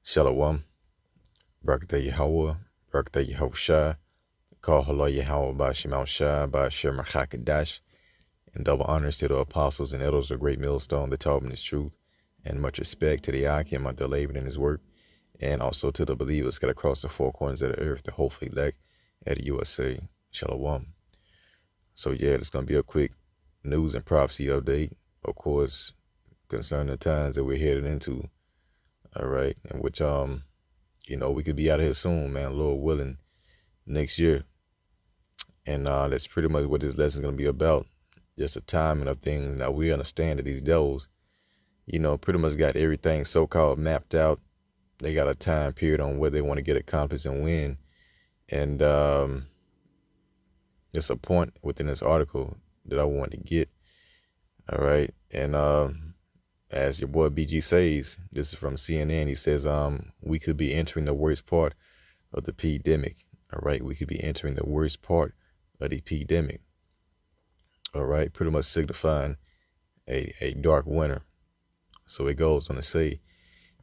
Shalom, Barakatah Yahweh, Barakatah Yahushua, Call Halal Yahweh by Shemal Shah, by Shem Chakadash, and double honors to the apostles and elders of Great Millstone that taught me this truth, and much respect to the Akim of the Laban in his work, and also to the believers scattered across the four corners of the earth, the hopefully elect at the USA. Shalom. So yeah, it's going to be a quick news and prophecy update, of course, concerning the times that we're headed into, all right, and which, we could be out of here soon, man, Lord willing, next year. And that's pretty much what this lesson is going to be about. Just the timing of things. Now, we understand that these devils, pretty much got everything so-called mapped out. They got a time period on where they want to get accomplished and when. And there's a point within this article that I want to get. All right. And as your boy BG says, this is from CNN. He says, we could be entering the worst part of the pandemic. All right. We could be entering the worst part of the pandemic. All right. Pretty much signifying a dark winter. So it goes on to say,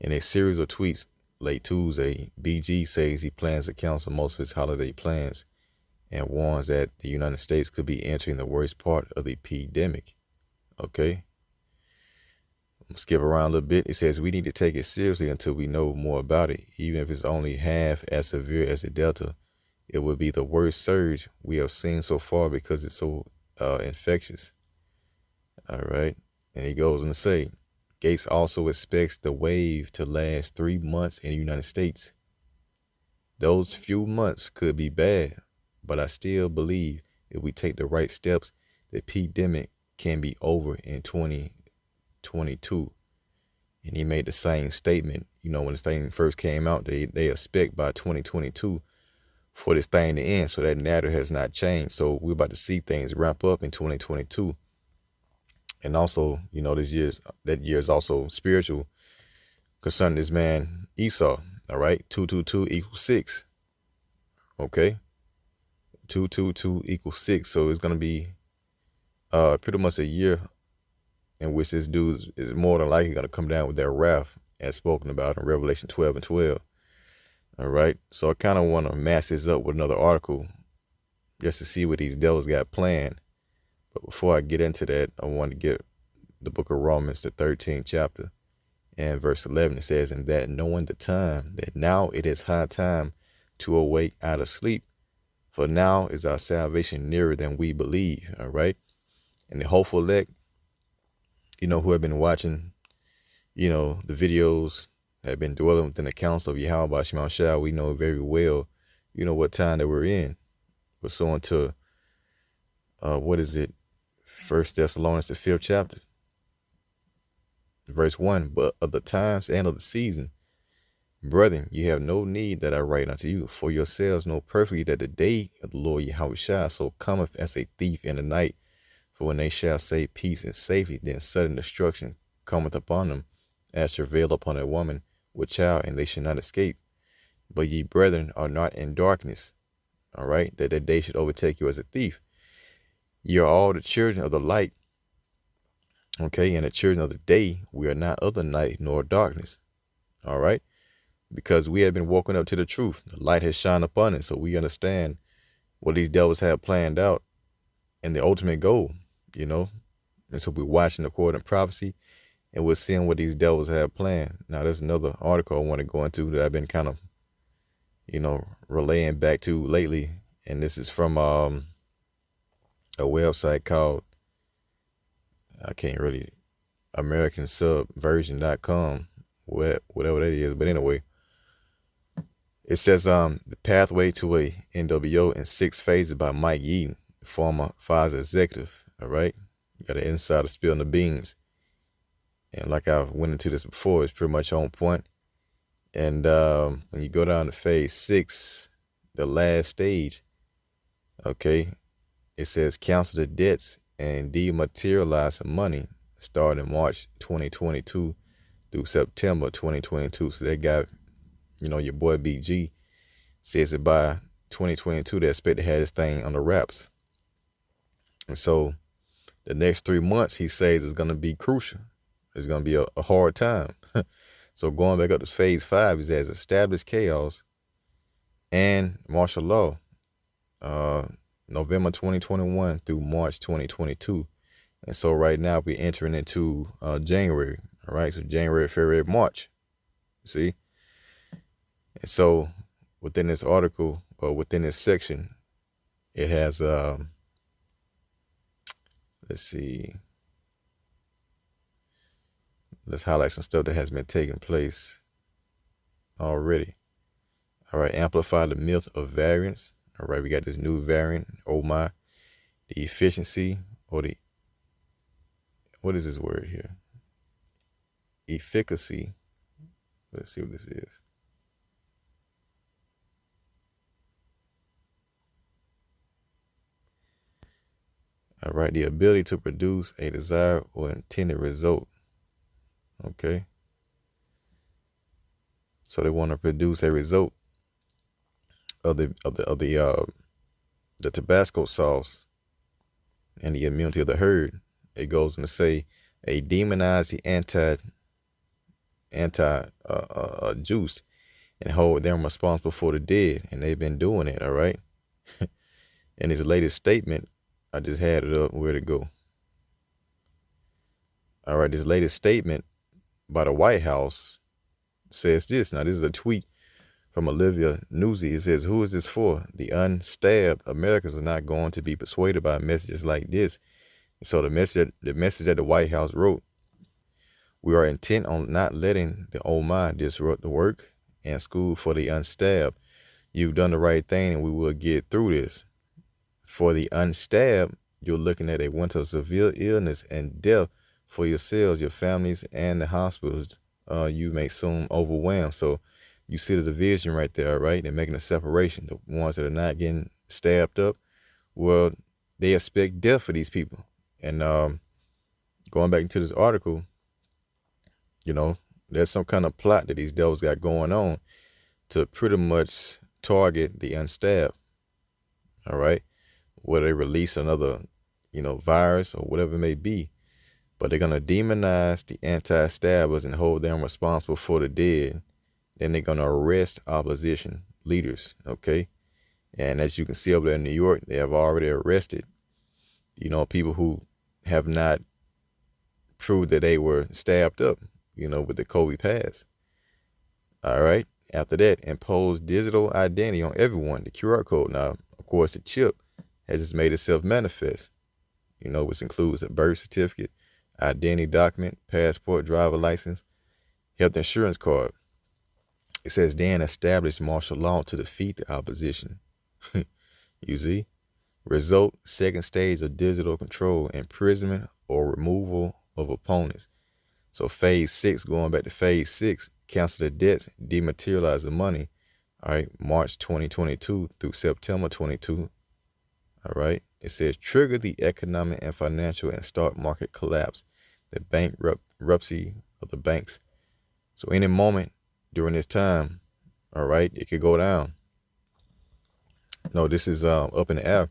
in a series of tweets late Tuesday, BG says he plans to cancel most of his holiday plans and warns that the United States could be entering the worst part of the pandemic. Okay. Skip around a little bit. It says we need to take it seriously until we know more about it. Even if it's only half as severe as the Delta, it would be the worst surge we have seen so far because it's so infectious. All right. And he goes on to say, Gates also expects the wave to last 3 months in the United States. Those few months could be bad, but I still believe if we take the right steps, the pandemic can be over in 2022. And he made the same statement, when this thing first came out, they expect by 2022 for this thing to end. So that narrative has not changed. So we're about to see things ramp up in 2022. And also, that year is also spiritual concerning this man Esau. All right, 222 equals 6. Okay, 222 equals 6. So it's gonna be pretty much a year in which this dude is more than likely gonna come down with that wrath as spoken about in Revelation 12 and 12. All right, so I kind of want to mass this up with another article just to see what these devils got planned. But before I get into that, I want to get the book of Romans, the 13th chapter, and verse 11. It says, and that knowing the time, that now it is high time to awake out of sleep, for now is our salvation nearer than we believe. All right. And the hopeful elect, who have been watching, the videos, have been dwelling within the counsel of Yahweh by Shemal Shah, we know very well, what time that we're in. But so on to, what is it? 1 Thessalonians, the 5th chapter, verse 1, but of the times and of the season, brethren, you have no need that I write unto you, for yourselves know perfectly that the day of the Lord Yahushua so cometh as a thief in the night. For when they shall say peace and safety, then sudden destruction cometh upon them, as travail upon a woman with child, and they shall not escape. But ye, brethren, are not in darkness, all right, that the day should overtake you as a thief. Ye are all the children of the light, okay, and the children of the day. We are not of the night nor darkness, all right, because we have been woken up to the truth. The light has shined upon it, so we understand what these devils have planned out and the ultimate goal, And so we're watching according to prophecy, and we're seeing what these devils have planned. Now, there's another article I want to go into that I've been kind of, relaying back to lately, and this is from a website called, I can't really, AmericanSubversion.com, whatever that is. But anyway, it says the pathway to a NWO in 6 phases by Mike Yeaton, former Pfizer executive. All right, you got an insider spilling the beans, and like I went into this before, it's pretty much on point. And when you go down to phase 6, the last stage, okay, it says cancel the debts and dematerialize the money starting March 2022 through September 2022. So they got, your boy BG says that by 2022, they expect to have this thing on the wraps. And so the next 3 months, he says, is going to be crucial. It's going to be a hard time. So going back up to phase 5 is as established chaos and martial law, uh, November 2021 through March 2022. And so right now we're entering into January. All right, so January, February, March. See? And so within this article or within this section, it has, let's see, let's highlight some stuff that has been taking place already. All right, amplify the myth of variance. All right, we got this new variant, oh my, the efficiency or the, what is this word here? Efficacy. Let's see what this is. All right, the ability to produce a desired or intended result. Okay. So they want to produce a result of the Tabasco sauce and the immunity of the herd. It goes on to say a demonize the anti juice and hold them responsible for the dead, and they've been doing it. All right. In his latest statement, I just had it up. Where'd it go? All right, this latest statement by the White House says this. Now, this is a tweet from Olivia Nuzzi. It says, "Who is this for? The unstabbed Americans are not going to be persuaded by messages like this." And so the message that the White House wrote: "We are intent on not letting the oh my disrupt the work and school for the unstabbed. You've done the right thing, and we will get through this. For the unstabbed, you're looking at a winter of severe illness and death for yourselves, your families, and the hospitals you may soon overwhelm." So you see the division right there, right? They're making a separation. The ones that are not getting stabbed up, well, they expect death for these people. And going back into this article, there's some kind of plot that these devils got going on to pretty much target the unstabbed. All right. Whether they release another, virus or whatever it may be. But they're going to demonize the anti-stabbers and hold them responsible for the dead. Then they're going to arrest opposition leaders, okay? And as you can see over there in New York, they have already arrested, people who have not proved that they were stabbed up, with the COVID pass. All right. After that, impose digital identity on everyone, the QR code. Now, of course, the chip has just made itself manifest, which includes a birth certificate, identity document, passport, driver license, health insurance card. It says then establish martial law to defeat the opposition. You see? Result, second stage of digital control, imprisonment or removal of opponents. So phase 6, going back to phase 6, cancel the debts, dematerialize the money. All right, March 2022 through September 22. All right. It says trigger the economic and financial and stock market collapse, the bankruptcy of the banks. So any moment during this time, all right, it could go down. No, this is up in the air.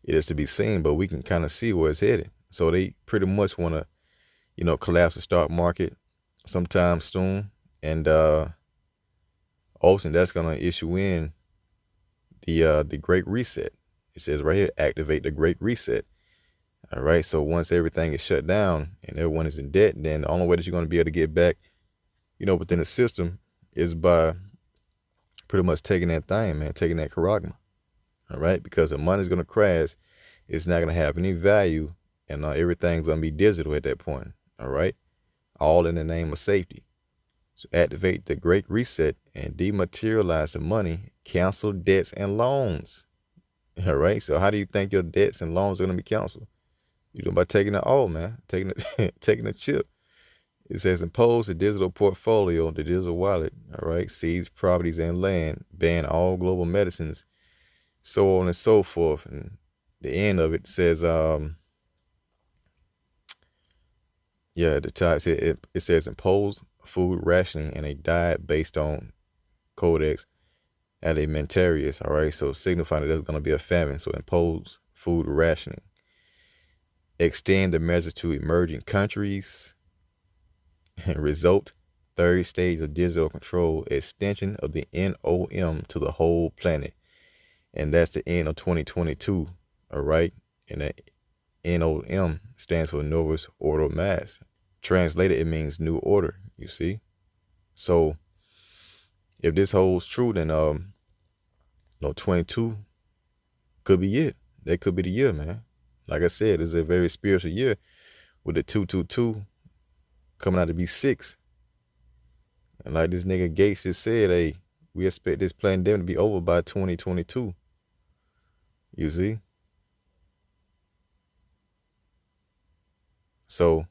It is to be seen, but we can kind of see where it's headed. So they pretty much want to, collapse the stock market sometime soon. And Olsen, that's going to issue in the Great Reset. It says right here, activate the Great Reset. All right. So once everything is shut down and everyone is in debt, then the only way that you're going to be able to get back, within the system is by pretty much taking that thing, man, taking that charagma. All right. Because the money's going to crash. It's not going to have any value, and everything's going to be digital at that point. All right. All in the name of safety. So activate the Great Reset and dematerialize the money, cancel debts and loans. All right. So how do you think your debts and loans are going to be canceled? You do by taking it all, man. Taking the chip. It says impose a digital portfolio, the digital wallet. All right. Seize properties and land, ban all global medicines, so on and so forth. And the end of it says, the top it says impose food rationing and a diet based on Codex Alimentarius. All right. So signifying that there's going to be a famine. So impose food rationing. Extend the measures to emerging countries. Result, third stage of digital control, extension of the NOM to the whole planet. And that's the end of 2022, all right? And the NOM stands for Novus Ordo Mass. Translated, it means new order, you see? So if this holds true, then 22 could be it. That could be the year, man. Like I said, it's a very spiritual year with the 222 coming out to be 6. And like this nigga Gates just said, hey, we expect this pandemic to be over by 2022. You see? So,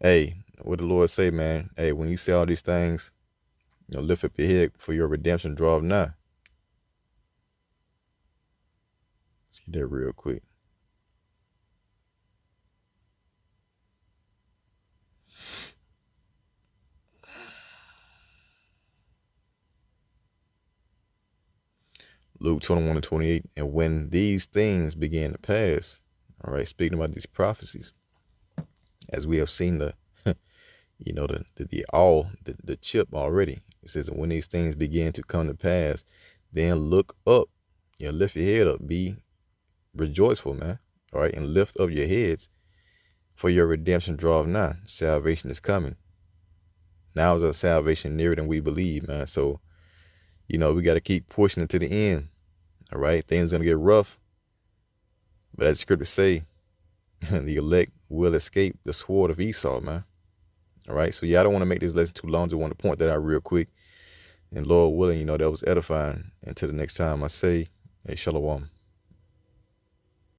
hey, what the Lord say, man? Hey, when you see all these things, lift up your head, for your redemption draweth nigh. Let's get that real quick. Luke 21:28, and when these things began to pass, all right, speaking about these prophecies, as we have seen the chip already. It says, when these things begin to come to pass, then look up, lift your head up, be rejoiceful, man, all right, and lift up your heads, for your redemption draweth nigh. Salvation is coming. Now is our salvation nearer than we believe, man. So, we got to keep pushing it to the end, all right? Things are going to get rough, but as the scriptures say, the elect will escape the sword of Esau, man. All right, so I don't want to make this lesson too long. Just want to point that out real quick. And Lord willing, that was edifying. Until the next time, I say, hey, shalom.